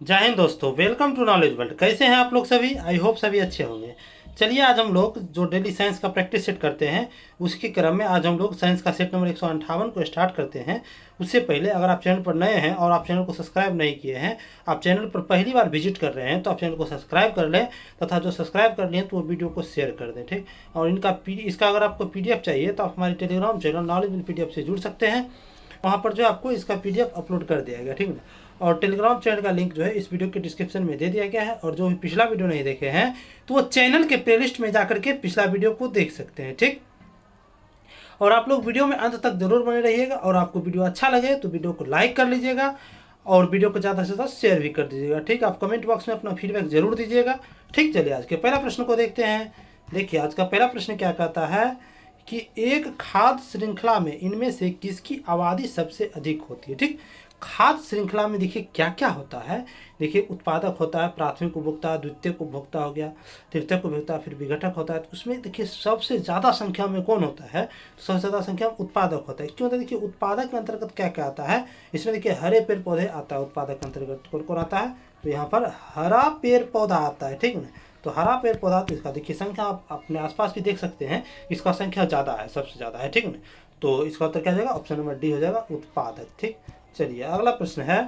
जय हिंद दोस्तों, welcome to knowledge world. कैसे हैं आप लोग सभी? आई होप सभी अच्छे होंगे। चलिए आज हम लोग जो डेली साइंस का प्रैक्टिस सेट करते हैं उसके क्रम में आज हम लोग साइंस का सेट नंबर 158 को स्टार्ट करते हैं। उससे पहले अगर आप चैनल पर नए हैं और आप चैनल को सब्सक्राइब नहीं किए हैं, आप चैनल पर पहली बार विजिट कर रहे हैं तो आप चैनल को सब्सक्राइब कर लें तथा जो सब्सक्राइब कर लिए तो वो वीडियो को शेयर कर दें, ठीक। और इसका अगर आपको PDF चाहिए तो आप हमारे Telegram channel knowledge world PDF से जुड़ सकते हैं। वहाँ पर जो आपको इसका PDF अपलोड कर दिया गया, ठीक है। और टेलीग्राम चैनल का लिंक जो है इस वीडियो के डिस्क्रिप्शन में दे दिया गया है। और जो भी पिछला वीडियो नहीं देखे हैं तो वो चैनल के प्लेलिस्ट में जाकर के पिछला वीडियो को देख सकते हैं, ठीक। और आप लोग वीडियो में अंत तक जरूर बने रहिएगा और आपको वीडियो अच्छा लगे तो वीडियो को लाइक कर लीजिएगा और वीडियो को ज़्यादा से ज़्यादा शेयर भी कर दीजिएगा, ठीक। आप कमेंट बॉक्स में अपना फीडबैक जरूर दीजिएगा, ठीक। चलिए आज के पहला प्रश्न को देखते हैं। देखिए आज का पहला प्रश्न क्या कहता है कि एक खाद्य श्रृंखला में इनमें से किसकी आबादी सबसे अधिक होती है, ठीक। खाद्य श्रृंखला में देखिए क्या क्या होता है। देखिए उत्पादक होता है, प्राथमिक उपभोक्ता, द्वितीयक उपभोक्ता हो गया, तृतीयक उपभोक्ता, फिर विघटक होता है। तो उसमें देखिए सबसे ज़्यादा संख्या में कौन होता है? तो सबसे ज़्यादा संख्या में उत्पादक होता है। क्यों होता है? देखिए उत्पादक के अंतर्गत क्या क्या आता है, इसमें देखिए हरे पेड़ पौधे आता है। उत्पादक के अंतर्गत कौन कौन आता है? तो यहाँ पर हरा पेड़ पौधा आता है, ठीक है ना। तो हरा पेड़ पौधा, तो इसका देखिए संख्या आप अपने आसपास भी देख सकते हैं, इसका संख्या ज़्यादा है, सबसे ज़्यादा है, ठीक है ना। तो इसका उत्तर क्या हो जाएगा? ऑप्शन नंबर डी हो जाएगा, उत्पादक, ठीक। चलिए अगला प्रश्न है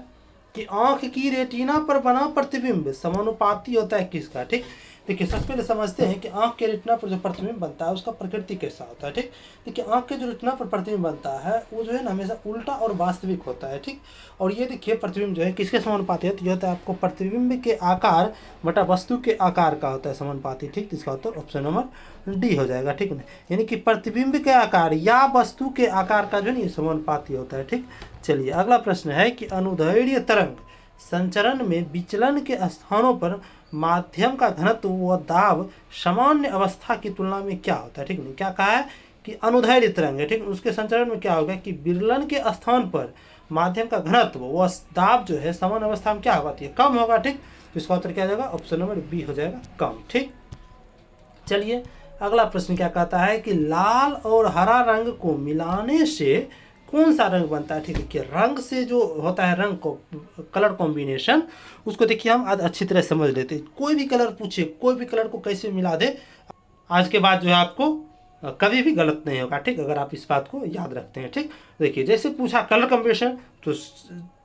कि आंख की रेटिना पर बना प्रतिबिंब समानुपाती होता है किसका, ठीक। देखिए सबसे पहले समझते हैं कि आंख के रेटिना पर जो प्रतिबिंब बनता है उसका प्रकृति कैसा होता है, ठीक। देखिए आंख के जो रेटिना पर प्रतिबिंब बनता है वो जो है ना हमेशा उल्टा और वास्तविक होता है, ठीक। और ये देखिए प्रतिबिंब जो है किसके समानुपाती है? तो ये होता है आपको प्रतिबिंब के आकार बटा वस्तु के आकार का होता है समानुपाती, ठीक। इसका उत्तर ऑप्शन नंबर डी हो जाएगा, ठीक है। यानी कि प्रतिबिंब के आकार या वस्तु के आकार का जो है समानुपाती होता है, ठीक। चलिए अगला प्रश्न है कि अनुदैर्ध्य तरंग संचरण में विचलन के स्थानों पर माध्यम का घनत्व व दाब सामान्य अवस्था की तुलना में क्या होता है, ठीक है। क्या कहा है कि अनुदैर्ध्य तरंग है, ठीक। उसके संचरण में क्या होगा कि विरलन के स्थान पर माध्यम का घनत्व व दाब जो है सामान्य अवस्था में क्या होगा? तो कम होगा, ठीक। तो इसका उत्तर क्या जाएगा? ऑप्शन नंबर बी हो जाएगा, कम, ठीक। चलिए अगला प्रश्न क्या कहता है कि लाल और हरा रंग को मिलाने से कौन सा रंग बनता है, ठीक है। कि रंग से जो होता है रंग को कलर कॉम्बिनेशन, उसको देखिए हम आज अच्छी तरह समझ लेते हैं। कोई भी कलर पूछे, कोई भी कलर को कैसे मिला दे, आज के बाद जो है आपको कभी भी गलत नहीं होगा, ठीक। अगर आप इस बात को याद रखते हैं, ठीक। देखिए जैसे पूछा कलर कॉम्बिनेशन तो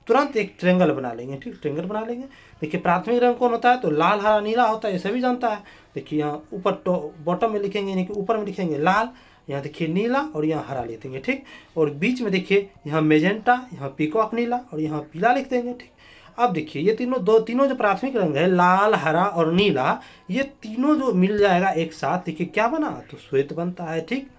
तुरंत एक ट्रेंगल बना लेंगे, ठीक। ट्रेंगल बना लेंगे। देखिए प्राथमिक रंग कौन होता है? तो लाल हरा नीला होता है, ये सभी जानता है। देखिए यहाँ ऊपर बॉटम में लिखेंगे, यानी कि ऊपर में लिखेंगे लाल, यहाँ देखिए नीला और यहाँ हरा लिख देंगे, ठीक। और बीच में देखिए यहाँ मेजेंटा, यहाँ पीकॉक नीला और यहाँ पीला लिख देंगे, ठीक। अब देखिए ये तीनों जो प्राथमिक रंग है लाल हरा और नीला, ये तीनों जो मिल जाएगा एक साथ, देखिए क्या बना? तो श्वेत बनता है, ठीक।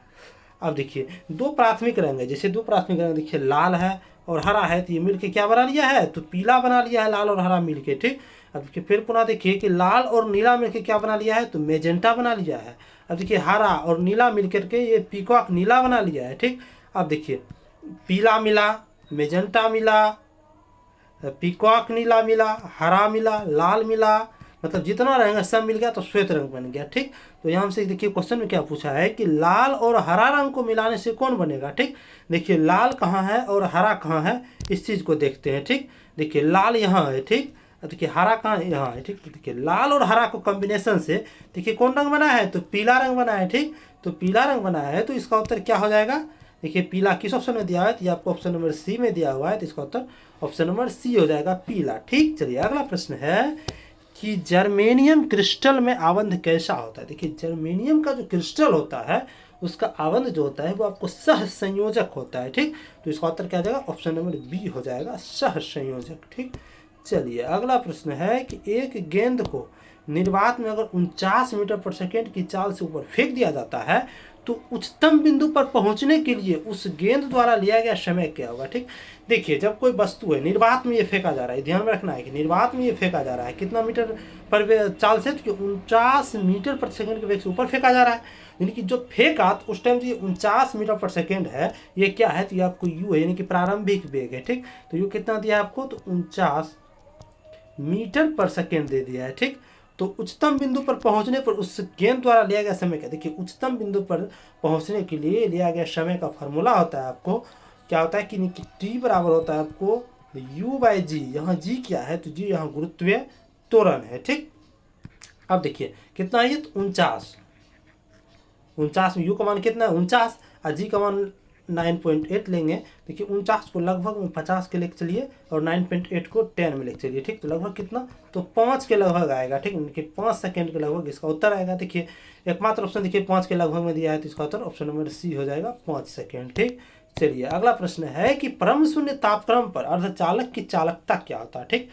अब देखिए दो प्राथमिक रंग है, जैसे दो प्राथमिक रंग देखिए लाल है और हरा है, तो ये मिलके क्या बना लिया है? तो पीला बना लिया है, लाल और हरा मिलके, ठीक। अब देखिए फिर पुनः देखिए कि लाल और नीला मिलके क्या बना लिया है? तो मेजेंटा बना लिया है। अब देखिए हरा और नीला मिलकर के ये पीकॉक नीला बना लिया है, ठीक। अब देखिए पीला मिला, मेजेंटा मिला, पीकॉक नीला मिला, हरा मिला, लाल मिला, मतलब जितना रंग है सब मिल गया तो श्वेत रंग बन गया, ठीक। तो यहाँ से देखिए क्वेश्चन में क्या पूछा है कि लाल और हरा रंग को मिलाने से कौन बनेगा, ठीक। देखिए लाल कहाँ है और हरा कहाँ है, इस चीज़ को देखते हैं, ठीक। देखिए लाल यहाँ है, ठीक। देखिए हरा कहाँ है? यहाँ है, ठीक। तो देखिए लाल और हरा को कॉम्बिनेशन से देखिए कौन रंग बना है? तो पीला रंग बना है, ठीक। तो पीला रंग बना है तो इसका उत्तर क्या हो जाएगा? देखिए पीला किस ऑप्शन में दिया हुआ है? तो ये आपको ऑप्शन नंबर सी में दिया हुआ है, तो इसका उत्तर ऑप्शन नंबर सी हो जाएगा, पीला, ठीक। चलिए अगला प्रश्न है कि जर्मेनियम क्रिस्टल में आबंध कैसा होता है। देखिए जर्मेनियम का जो क्रिस्टल होता है उसका आबंध जो होता है वो आपको सह संयोजक होता है, ठीक। तो इसका उत्तर क्या जाएगा? ऑप्शन नंबर बी हो जाएगा, सह संयोजक, ठीक। चलिए अगला प्रश्न है कि एक गेंद को निर्वात में अगर 49 मीटर पर सेकेंड की चाल से ऊपर फेंक दिया जाता है तो उच्चतम बिंदु पर पहुंचने के लिए उस गेंद द्वारा लिया गया समय क्या होगा, ठीक। देखिए जब कोई वस्तु है निर्वात में ये फेंका जा रहा है, ध्यान में रखना है कि निर्वात में ये फेंका जा रहा है, कितना मीटर पर चाल से? 49 मीटर पर सेकेंड के वेग से ऊपर फेंका जा रहा है। यानी कि जो फेंका तो उस टाइम जो 49 मीटर पर सेकेंड है ये क्या है? तो ये आपको यू है, यानी कि प्रारंभिक वेग है, ठीक। तो यू कितना दिया है आपको? तो 49 मीटर पर सेकेंड दे दिया है, ठीक। तो उच्चतम बिंदु पर पहुंचने पर उस गेंद द्वारा लिया गया समय क्या? देखिए उच्चतम बिंदु पर पहुंचने के लिए लिया गया समय का फॉर्मूला होता है आपको क्या होता है कि टी बराबर होता है आपको U बाई जी, यहाँ जी क्या है तो जी यहाँ गुरुत्वीय त्वरण है। ठीक, अब देखिए कितना है ये, तो 49, 49 में U का मान कितना है 49 और जी का मान 9.8 लेंगे। देखिए 49 को लगभग में 50 के लेके चलिए और 9.8 को 10 में लेके चलिए। ठीक, तो लगभग कितना, तो 5 के लगभग आएगा। ठीक, देखिए 5 सेकेंड के लगभग इसका उत्तर आएगा। देखिए एकमात्र ऑप्शन देखिए 5 के लगभग में दिया है, तो इसका उत्तर ऑप्शन नंबर सी हो जाएगा 5 सेकेंड। ठीक, चलिए अगला प्रश्न है कि परम शून्य तापक्रम पर अर्धचालक की चालकता क्या होता है। ठीक,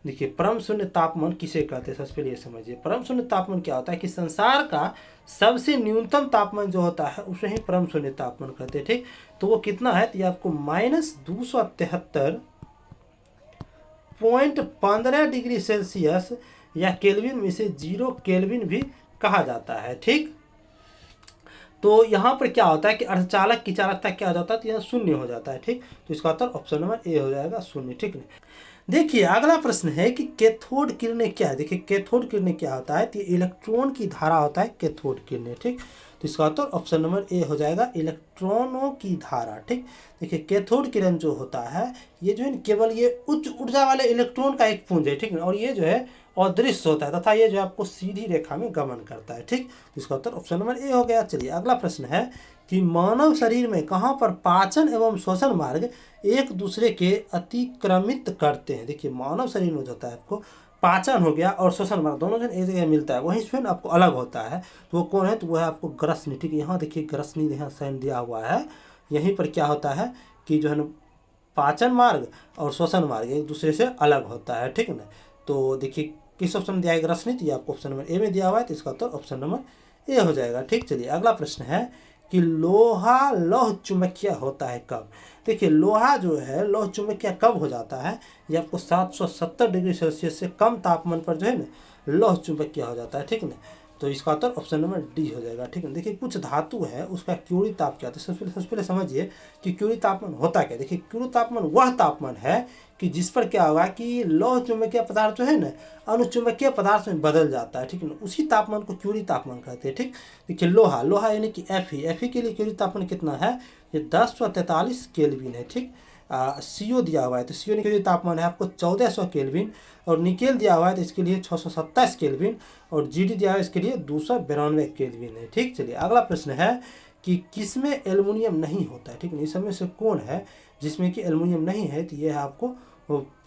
देखिए परम शून्य तापमान किसे कहते हैं, सबसे पहले ये समझिए। परम शून्य तापमान क्या होता है कि संसार का सबसे न्यूनतम तापमान जो होता है उसे ही परम शून्य तापमान कहते हैं। ठीक, तो वो कितना है, तो ये आपको -273.15 डिग्री सेल्सियस या केल्विन में से 0 केल्विन भी कहा जाता है। ठीक, तो यहाँ पर क्या होता है कि अर्धचालक की चालकता क्या हो जाता है, तो यह शून्य हो जाता है। ठीक, तो इसका उत्तर ऑप्शन नंबर ए हो जाएगा, शून्य। ठीक है, देखिए अगला प्रश्न है कि कैथोड किरणें क्या है। देखिए कैथोड किरणें क्या होता है, तो इलेक्ट्रॉन की धारा होता है कैथोड किरणें। ठीक, तो इसका उत्तर ऑप्शन नंबर ए हो जाएगा, इलेक्ट्रॉनों की धारा। ठीक, देखिए कैथोड किरण जो होता है ये जो है न, केवल ये उच्च ऊर्जा वाले इलेक्ट्रॉन का एक पुंज है। ठीक है, और ये जो है अदृश्य होता है तथा ये जो आपको सीधी रेखा में गमन करता है। ठीक, तो इसका उत्तर ऑप्शन नंबर ए हो गया। चलिए अगला प्रश्न है कि मानव शरीर में कहाँ पर पाचन एवं श्वसन मार्ग एक दूसरे के अतिक्रमित करते हैं। देखिए मानव शरीर में जो होता है आपको पाचन हो गया और श्वसन मार्ग दोनों जन एक जगह मिलता है, वहीं से आपको अलग होता है। तो वो कौन है, तो वो है आपको ग्रसनी। ठीक है, यहाँ देखिए ग्रसनी यहाँ साइन दिया हुआ है। यहीं पर क्या होता है कि जो है ना पाचन मार्ग और श्वसन मार्ग एक दूसरे से अलग होता है। ठीक है ना, तो देखिए किस ऑप्शन में दिया है ग्रसनी, तो ये आपको ऑप्शन नंबर ए में दिया हुआ है, तो इसका उत्तर ऑप्शन नंबर ए हो जाएगा। ठीक, चलिए अगला प्रश्न है कि लोहा लौह चुंबकीय होता है कब। देखिए लोहा जो है लौह चुंबकीय कब हो जाता है, ये आपको 770 डिग्री सेल्सियस से कम तापमान पर जो है ना लौह चुंबकीय हो जाता है। ठीक है ना, तो इसका उत्तर ऑप्शन नंबर डी हो जाएगा। ठीक है, देखिए कुछ धातु है उसका क्यूरी ताप क्या होता है, सबसे पहले समझिए कि क्यूरी तापमान होता क्या। देखिए क्यूरी तापमान वह तापमान है कि जिस पर क्या होगा कि लौह चुंबकीय पदार्थ जो है ना अनुचुंबकीय पदार्थ में बदल जाता है। ठीक है ना, उसी तापमान को क्यूरी तापमान कहते हैं। ठीक, देखिए लोहा यानी कि Fe के लिए क्यूरी तापमान कितना है, ये 1043 केल्विन है। ठीक, CO दिया हुआ है तो CO के लिए तापमान है आपको 1400 केल्विन, और निकेल दिया हुआ है तो इसके लिए 627 केल्विन, और GD दिया हुआ है इसके लिए 292 केल्विन है। ठीक, चलिए अगला प्रश्न है कि किसमें एल्युमिनियम नहीं होता है। ठीक है, इस समय से कौन है जिसमें कि एल्युमिनियम नहीं है, तो ये है आपको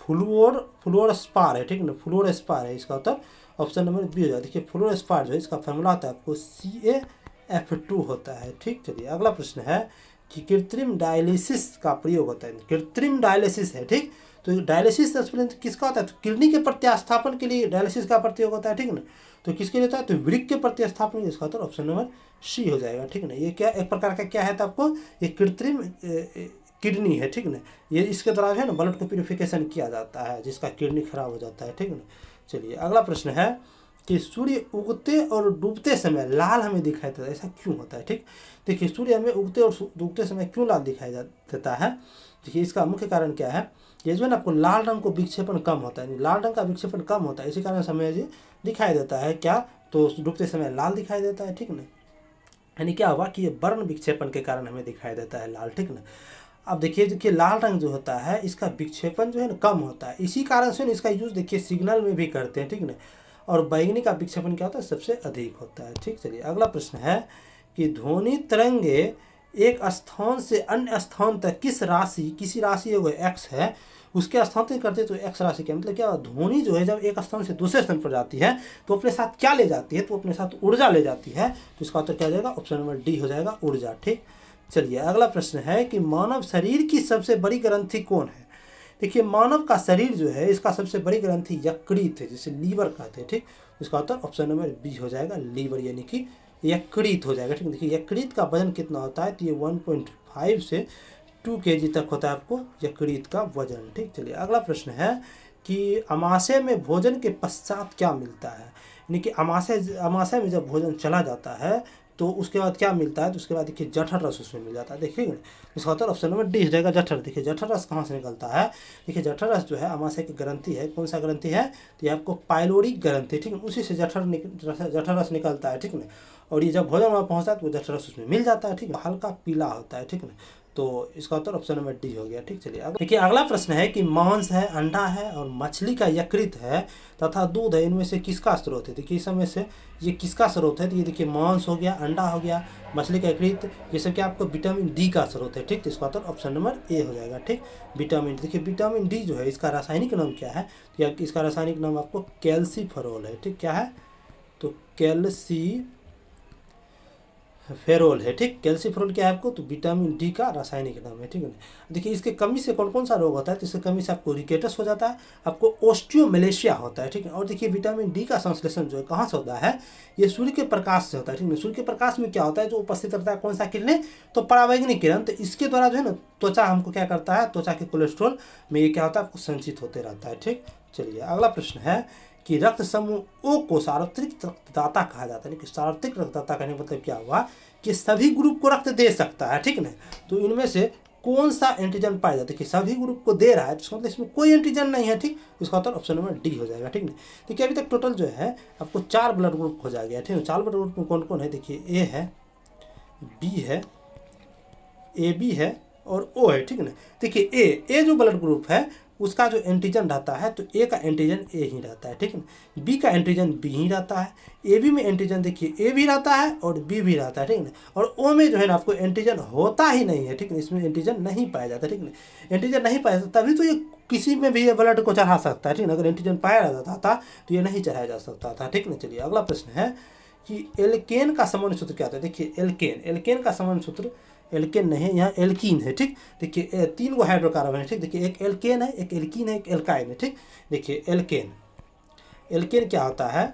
फ्लोरोस्पार है। ठीक है ना, फ्लोरोस्पार है, इसका उत्तर ऑप्शन नंबर बी हो जाए। देखिए फ्लोरोस्पार जो है इसका फॉर्मूला होता है आपको CaF2 होता है। ठीक, चलिए अगला प्रश्न है कि कृत्रिम डायलिसिस का प्रयोग होता है। कृत्रिम डायलिसिस है। ठीक, तो डायलिसिस किसका होता है, तो किडनी के प्रतिस्थापन के लिए डायलिसिस का प्रयोग होता है। ठीक ना, तो किसके लिए होता है, तो वृक्क के प्रतिस्थापन, इसका उत्तर ऑप्शन नंबर सी हो जाएगा। ठीक है ना, ये क्या एक प्रकार का क्या है, तो आपको ये कृत्रिम किडनी है। ठीक ना, ये इसके द्वारा जो है ना ब्लड को प्यूरिफिकेशन किया जाता है जिसका किडनी खराब हो जाता है। ठीक ना, चलिए अगला प्रश्न है कि सूर्य उगते और डूबते समय लाल हमें दिखाई देता है, ऐसा क्यों होता है। ठीक, देखिए सूर्य हमें उगते और डूबते समय क्यों लाल दिखाई देता है, देखिए इसका मुख्य कारण क्या है, ये जो है ना आपको लाल रंग को विक्षेपण कम होता है, लाल रंग का विक्षेपण कम होता है, इसी कारण समय ये दिखाई देता है क्या, तो डूबते समय लाल दिखाई देता है। ठीक ना, यानी क्या हुआ कि ये वर्ण विक्षेपण के कारण हमें दिखाई देता है लाल। ठीक ना, अब देखिए लाल रंग जो होता है इसका विक्षेपण जो है ना कम होता है, इसी कारण से इसका यूज देखिए सिग्नल में भी करते हैं। ठीक ना, और बैगनी का विक्षेपण क्या होता है, सबसे अधिक होता है। ठीक, चलिए अगला प्रश्न है कि ध्वनि तरंगे एक स्थान से अन्य स्थान तक किसी राशि एक्स है उसके स्थानांतरित करते तो एक्स राशि क्या मतलब क्या, ध्वनि जो है जब एक स्थान से दूसरे स्थान पर जाती है तो अपने साथ क्या ले जाती है, तो अपने साथ ऊर्जा ले जाती है, तो इसका उत्तर क्या हो जाएगा, ऑप्शन नंबर डी हो जाएगा, ऊर्जा। ठीक, चलिए अगला प्रश्न है कि मानव शरीर की सबसे बड़ी ग्रंथि कौन है। देखिए मानव का शरीर जो है इसका सबसे बड़ी ग्रंथि यकृत है, जिसे लीवर कहते हैं। ठीक, इसका उत्तर ऑप्शन नंबर बी हो जाएगा, लीवर यानी कि यकृत हो जाएगा। ठीक, देखिए यकृत का वजन कितना होता है, तो ये 1.5 से 2 kg तक होता है आपको यकृत का वजन। ठीक, चलिए अगला प्रश्न है कि अमाशय में भोजन के पश्चात क्या मिलता है, यानी कि अमाशय में जब भोजन चला जाता है तो उसके बाद क्या मिलता है, तो उसके बाद देखिए जठर रस उसमें मिल जाता है। देखिए इसका उत्तर ऑप्शन नंबर डी हो जाएगा, जठर। देखिए जठर रस कहाँ से निकलता है, देखिए जठर रस जो है अमाशय की ग्रंथि है, कौन सा ग्रंथि है, तो ये आपको पाइलोरिक ग्रंथि। ठीक है, उसी से जठर रस निकलता है। ठीक है, और ये जब भोजन वहाँ पहुँचता है तो जठर रस उसमें मिल जाता है। ठीक है, हल्का पीला होता है। ठीक है, तो इसका उत्तर ऑप्शन नंबर डी हो गया। ठीक, चलिए देखिए अगला प्रश्न है कि मांस है, अंडा है और मछली का यकृत है तथा दूध है, इनमें से किसका स्रोत है। देखिए इस समय से ये किसका स्रोत है, तो ये देखिए मांस हो गया, अंडा हो गया, मछली का यकृत, ये सब क्या आपको विटामिन डी का स्रोत है। ठीक, तो इसका उत्तर ऑप्शन नंबर ए हो जाएगा। ठीक, विटामिन, देखिए विटामिन डी जो है इसका रासायनिक नाम क्या है, तो इसका रासायनिक नाम आपको कैल्सीफेरोल है। ठीक, क्या है, तो कैल्सीफेरोल है। ठीक, कैल्सीफेरोल क्या है आपको, तो विटामिन डी का रासायनिक नाम है। ठीक है, देखिए इसके कमी से कौन कौन सा रोग होता है, तो इसके कमी से आपको रिकेटस हो जाता है, आपको ऑस्टियोमेलेशिया होता है। ठीक है, और देखिए विटामिन डी का संश्लेषण जो है कहाँ से होता है, ये सूर्य के प्रकाश से होता है। ठीक है, सूर्य के प्रकाश में क्या होता है, जो उपस्थित रहता है कौन सा किरणें, तो परावैंगनिक किरण, तो इसके द्वारा जो है ना त्वचा हमको क्या करता है, त्वचा के कोलेस्ट्रॉल में ये क्या होता है आपको संचित होते रहता है। ठीक, चलिए अगला प्रश्न है कि रक्त समूह ओ को सार्वत्रिक रक्तदाता कहा जाता है। कि सार्वत्रिक रक्तदाता कहने का मतलब क्या हुआ कि सभी ग्रुप को रक्त दे सकता है। ठीक ना, तो इनमें से कौन सा एंटीजन पाया जाता है, कि सभी ग्रुप को दे रहा है, तो मतलब इसमें कोई एंटीजन नहीं है। ठीक, इसका उत्तर ऑप्शन नंबर डी हो जाएगा। ठीक ना, देखिए अभी तक टोटल जो है आपको 4 ब्लड ग्रुप हो जाएगा। ठीक है, 4 ब्लड ग्रुप में कौन कौन है, देखिए ए है, बी है, ए बी है और ओ है। ठीक है ना, देखिए ए जो ब्लड ग्रुप है उसका जो एंटीजन रहता है, तो ए का एंटीजन ए ही रहता है। ठीक है ना, बी का एंटीजन बी ही रहता है, ए बी में एंटीजन देखिए ए भी रहता है और बी भी रहता है। ठीक है ना, और ओ में जो है ना आपको एंटीजन होता ही नहीं है। ठीक है, इसमें एंटीजन नहीं पाया जाता। ठीक है, एंटीजन नहीं पाया जाता तभी तो ये किसी में भी ये ब्लड को चढ़ा सकता है। ठीक है, अगर एंटीजन पाया जाता था तो ये नहीं चढ़ाया जा सकता था। ठीक है, चलिए अगला प्रश्न है कि एल्केन का सामान्य सूत्र क्या होता है। देखिए एल्केन का सामान्य सूत्र, एल्केन नहीं है, यहाँ एल्कीन है। ठीक, देखिए 3 गो हाइड्रोकार्बन है। ठीक, देखिए एक एल्केन है, एक एल्कीन है, एक एल्काइन है। ठीक, देखिए एल्केन क्या होता है,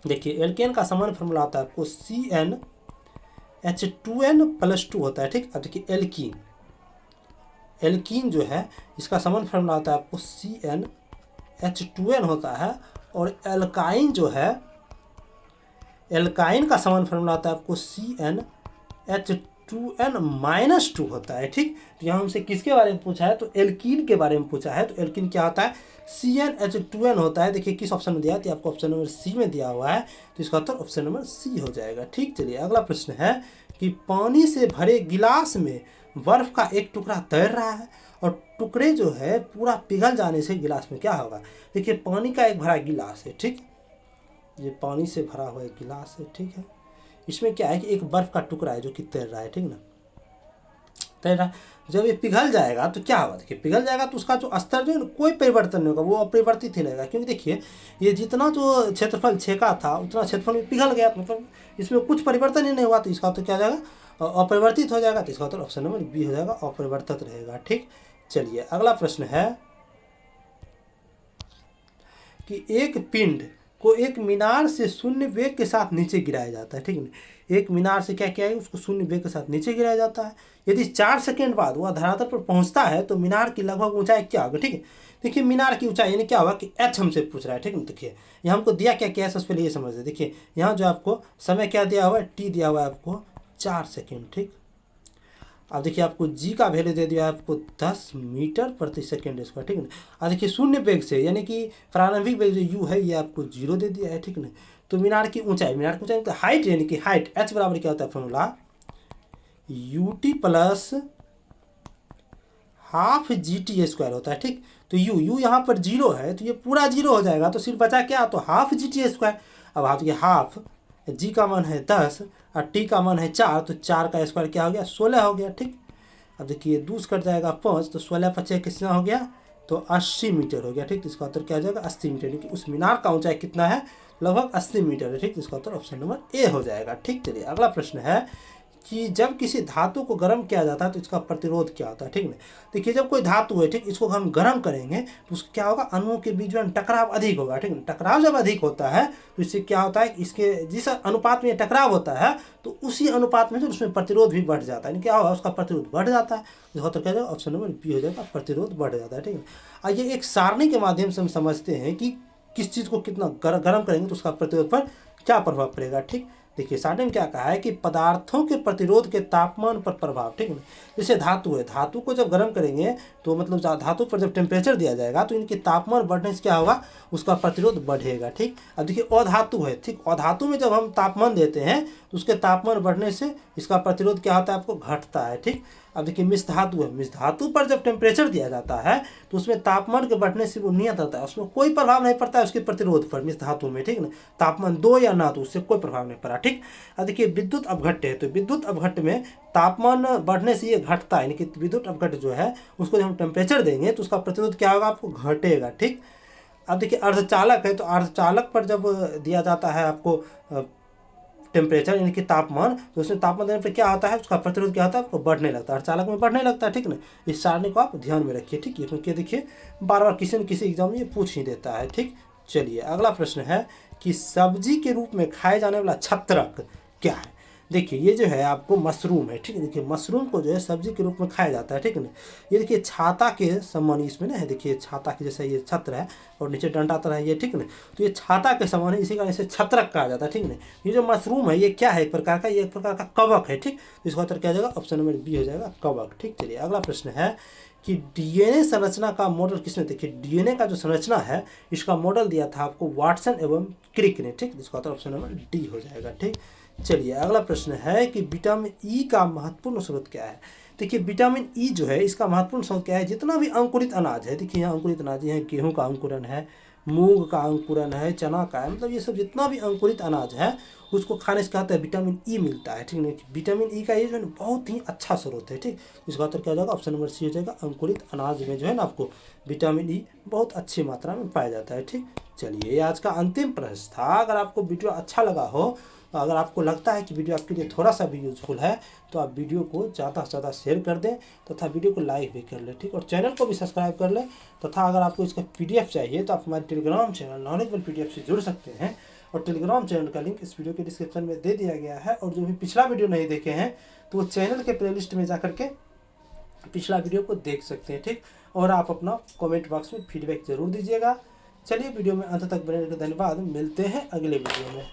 देखिए एल्केन का सामान्य फॉर्मूला होता है आपको CnH2n+2 होता है। ठीक, अब देखिए एल्कीन जो है इसका सामान्य फॉर्मूला होता है आपको CnH2n होता है, और एल्काइन जो है, एल्काइन का सामान्य फॉर्मूला होता है आपको CnH2n-2 होता है। ठीक, तो यहाँ हमसे किसके बारे में पूछा है, तो एल्कीन के बारे में पूछा है। तो एल्कीन क्या होता है, CnH2n होता है। देखिए किस ऑप्शन में दिया है, तो आपको ऑप्शन नंबर सी में दिया हुआ है, तो इसका उत्तर ऑप्शन नंबर सी हो जाएगा। ठीक, चलिए अगला प्रश्न है कि पानी से भरे गिलास में बर्फ का एक टुकड़ा तैर रहा है और टुकड़े जो है पूरा पिघल जाने से गिलास में क्या होगा। देखिए पानी का एक भरा गिलास है। ठीक, ये पानी से भरा हुआ एक गिलास है। ठीक है, इसमें क्या है कि एक बर्फ का टुकड़ा है जो कि तैर रहा है। ठीक ना, तैर रहा है, जब ये पिघल जाएगा तो क्या होगा, देखिए पिघल जाएगा तो उसका जो स्तर जो है ना कोई परिवर्तन नहीं होगा, वो अपरिवर्तित ही रहेगा। क्योंकि देखिए ये जितना जो क्षेत्रफल छेका था उतना क्षेत्रफल में पिघल गया, मतलब इसमें कुछ परिवर्तन ही नहीं हुआ, तो इसका तो क्या हो जाएगा, अपरिवर्तित हो जाएगा। तो इसका तो ऑप्शन नंबर बी हो जाएगा, अपरिवर्तित रहेगा। ठीक, चलिए अगला प्रश्न है कि एक पिंड को एक मीनार से शून्य वेग के साथ नीचे गिराया जाता है। ठीक है, एक मीनार से क्या किया है, उसको शून्य वेग के साथ नीचे गिराया जाता है। यदि 4 सेकंड बाद वह धरातल पर पहुंचता है तो मीनार की लगभग ऊंचाई क्या होगी। ठीक है, देखिए मीनार की ऊंचाई यानी क्या होगा कि एच हमसे पूछ रहा है। ठीक है, देखिए यहाँ हमको दिया क्या है, सबसे पहले ये समझ लें। देखिए यहाँ जो आपको समय क्या दिया हुआ है, टी दिया हुआ है आपको 4 सेकेंड। ठीक, अब देखिए आपको जी का वैल्यू दे दिया है आपको 10 मीटर प्रति सेकेंड स्क्वायर। ठीक है ना, अब देखिए शून्य वेग से यानी कि प्रारंभिक वेग जो यू है ये आपको 0 दे दिया है। ठीक है ना, तो मीनार की ऊंचाई तो हाइट यानी कि हाइट एच बराबर क्या होता है formula, UT plus half GT² होता है। ठीक, तो यू यहाँ पर 0 है तो ये पूरा 0 हो जाएगा, तो सिर्फ बचा क्या, तो हाफ GT²। अब आप देखिए हाफ जी का मान है 10 और टी का मान है 4, तो 4 का स्क्वायर क्या हो गया, 16 हो गया। ठीक, अब देखिए 2 कट जाएगा 5, तो 16 × 5 कितना हो गया, तो 80 मीटर हो गया। ठीक, तो इसका उत्तर क्या हो जाएगा, 80 मीटर, यानी कि उस मीनार का ऊंचाई कितना है, लगभग 80 मीटर है। ठीक, तो इसका उत्तर ऑप्शन नंबर ए हो जाएगा। ठीक, चलिए अगला प्रश्न है कि जब किसी धातु को गर्म किया जाता है तो इसका प्रतिरोध क्या होता है। ठीक है, देखिए जब कोई धातु है, ठीक, इसको हम गर्म करेंगे तो उसका क्या होगा, अणुओं के बीच में टकराव अधिक होगा। ठीक है, टकराव जब अधिक होता है तो इससे क्या होता है, इसके जिस अनुपात में टकराव होता है तो उसी अनुपात में जो उसमें प्रतिरोध भी बढ़ जाता है, यानी क्या होगा, उसका प्रतिरोध बढ़ जाता है। इसका उत्तर क्या जाएगा, ऑप्शन नंबर बी हो जाएगा, प्रतिरोध बढ़ जाता है। ठीक है, आइए एक सारणी के माध्यम से हम समझते हैं कि किस चीज़ को कितना गर्म करेंगे तो उसका प्रतिरोध पर क्या प्रभाव पड़ेगा। ठीक, देखिए सारणी में क्या कहा है कि पदार्थों के प्रतिरोध के तापमान पर प्रभाव। ठीक है, जैसे धातु है, धातु को जब गर्म करेंगे तो मतलब धातु पर जब टेम्परेचर दिया जाएगा तो इनके तापमान बढ़ने से क्या होगा, उसका प्रतिरोध बढ़ेगा। ठीक, अब देखिए अधातु है, ठीक, अधातु में जब हम तापमान देते हैं तो उसके तापमान बढ़ने से इसका प्रतिरोध क्या होता है, आपको घटता है। ठीक, अब देखिए मिश्र धातु है, मिश्र धातु पर जब टेम्परेचर दिया जाता है तो उसमें तापमान के बढ़ने से वो नियत रहता है, उसमें कोई प्रभाव नहीं पड़ता है उसके प्रतिरोध पर, मिश्र धातु में, ठीक ना। तापमान दो या ना तो उससे कोई प्रभाव नहीं पड़ा, ठीक। अब देखिए विद्युत अपघट्य है, तो विद्युत अपघट्य में तापमान बढ़ने से ये घटता है, यानी कि विद्युत अपघट्य जो है उसको जब हम टेम्परेचर देंगे तो उसका प्रतिरोध क्या होगा, आपको घटेगा, ठीक। अब देखिए अर्धचालक है, तो अर्धचालक पर जब दिया जाता है आपको टेम्परेचर यानी कि तापमान, तो उसमें तापमान देने पर क्या होता है, उसका प्रतिरोध क्या होता है, आपको बढ़ने लगता है, अर्धचालक में बढ़ने लगता है, ठीक ना। इस सारणी को आप ध्यान में रखिए, ठीक है, क्योंकि देखिए बार बार किसी न किसी एग्जाम में ये पूछ ही देता है, ठीक। चलिए अगला प्रश्न है कि सब्जी के रूप में खाए जाने वाला छत्रक क्या है। देखिए ये जो है आपको मशरूम है, ठीक है। देखिए मशरूम को जो है सब्जी के रूप में खाया जाता है, ठीक है ना। ये देखिए छाता के समान इसमें ना है, देखिए छाता के जैसा ये छत्र है और नीचे डंडा तरह है ये, ठीक है ना। तो ये छाता के समान है, इसी कारण इसे छत्रक कहा जाता है, ठीक है ना। ये जो मशरूम है ये क्या है, एक प्रकार का, ये एक प्रकार का कवक है, ठीक। तो इसका उत्तर क्या हो जाएगा, ऑप्शन नंबर बी हो जाएगा, कवक, ठीक। चलिए अगला प्रश्न है कि डीएनए संरचना का मॉडल किसने, देखिए डीएनए का जो संरचना है इसका मॉडल दिया था आपको वाटसन एवं क्रिक ने, ठीक। इसका उत्तर ऑप्शन नंबर डी हो जाएगा, ठीक। चलिए अगला प्रश्न है कि विटामिन ई का महत्वपूर्ण स्रोत क्या है। देखिए विटामिन ई जो है इसका महत्वपूर्ण स्रोत क्या है, जितना भी अंकुरित अनाज है, देखिए यहाँ अंकुरित अनाज है, गेहूं का अंकुरन है, मूंग का अंकुरन है, चना का है, मतलब ये सब जितना भी अंकुरित अनाज है उसको खाने से क्या होता है, विटामिन ई मिलता है, ठीक है। विटामिन ई का ये जो है बहुत ही अच्छा स्रोत है, ठीक। इसका उत्तर क्या हो जाएगा, ऑप्शन नंबर सी हो जाएगा, अंकुरित अनाज में जो है ना आपको विटामिन ई बहुत अच्छी मात्रा में पाया जाता है, ठीक। चलिए ये आज का अंतिम प्रश्न था। अगर आपको वीडियो अच्छा लगा हो, तो अगर आपको लगता है कि वीडियो आपके लिए थोड़ा सा भी यूजफुल है तो आप वीडियो को ज़्यादा से ज़्यादा शेयर कर दें तथा वीडियो को लाइक भी कर लें, ठीक। और चैनल को भी सब्सक्राइब कर लें तथा अगर आपको इसका पीडीएफ चाहिए तो आप हमारे टेलीग्राम चैनल नॉलेजेबल पीडीएफ से जुड़ सकते हैं और टेलीग्राम चैनल का लिंक इस वीडियो के डिस्क्रिप्शन में दे दिया गया है। और जो भी पिछला वीडियो नहीं देखे हैं तो वो चैनल के प्लेलिस्ट में जा करके पिछला वीडियो को देख सकते हैं, ठीक। और आप अपना कमेंट बॉक्स में फीडबैक जरूर दीजिएगा। चलिए वीडियो में अंत तक बने रहने का धन्यवाद, मिलते हैं अगले वीडियो में।